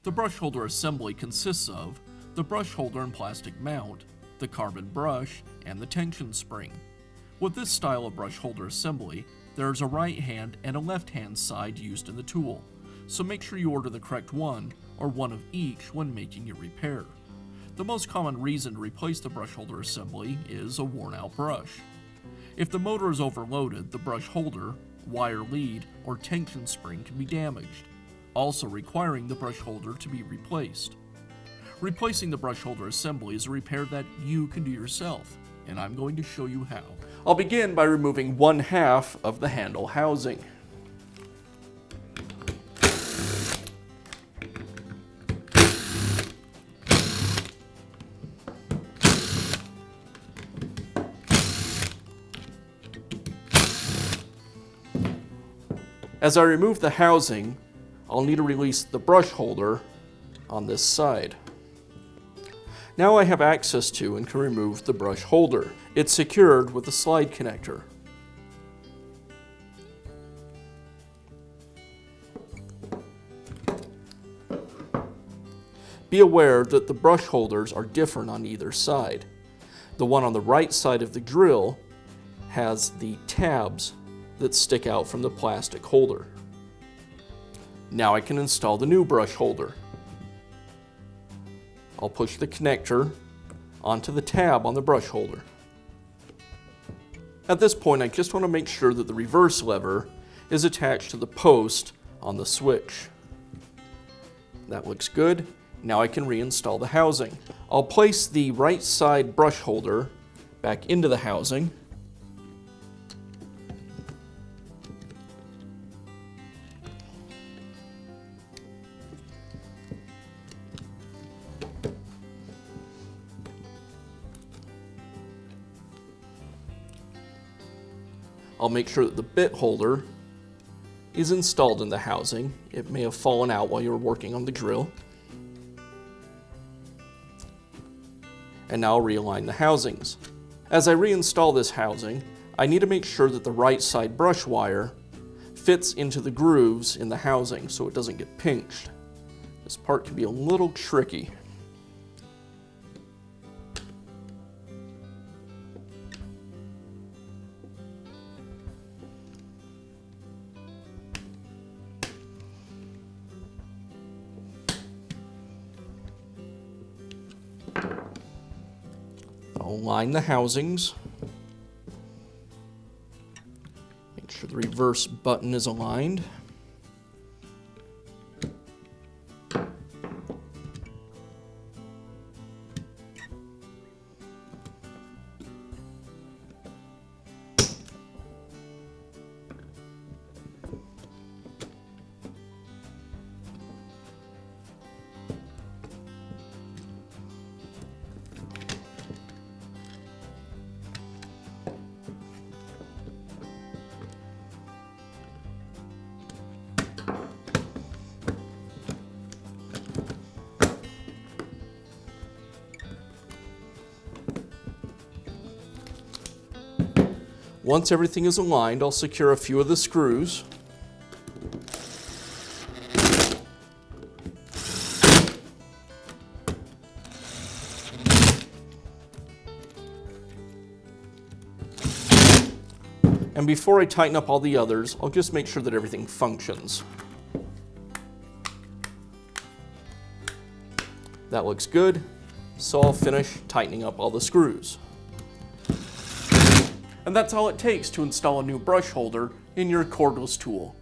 The brush holder assembly consists of the brush holder and plastic mount, the carbon brush, and the tension spring. With this style of brush holder assembly, there is a right hand and a left hand side used in the tool, so make sure you order the correct one or one of each when making your repair. The most common reason to replace the brush holder assembly is a worn out brush. If the motor is overloaded, the brush holder, wire lead, or tension spring can be damaged, also requiring the brush holder to be replaced. Replacing the brush holder assembly is a repair that you can do yourself, and I'm going to show you how. I'll begin by removing one half of the handle housing. As I remove the housing, I'll need to release the brush holder on this side. Now I have access to and can remove the brush holder. It's secured with a slide connector. Be aware that the brush holders are different on either side. The one on the right side of the drill has the tabs that stick out from the plastic holder. Now I can install the new brush holder. I'll push the connector onto the tab on the brush holder. At this point, I just want to make sure that the reverse lever is attached to the post on the switch. That looks good. Now I can reinstall the housing. I'll place the right side brush holder back into the housing. I'll make sure that the bit holder is installed in the housing. It may have fallen out while you were working on the drill. And now I'll realign the housings. As I reinstall this housing, I need to make sure that the right side brush wire fits into the grooves in the housing so it doesn't get pinched. This part can be a little tricky. I'll line the housings. Make sure the reverse button is aligned. Once everything is aligned, I'll secure a few of the screws. And before I tighten up all the others, I'll just make sure that everything functions. That looks good, so I'll finish tightening up all the screws. And that's all it takes to install a new brush holder in your cordless tool.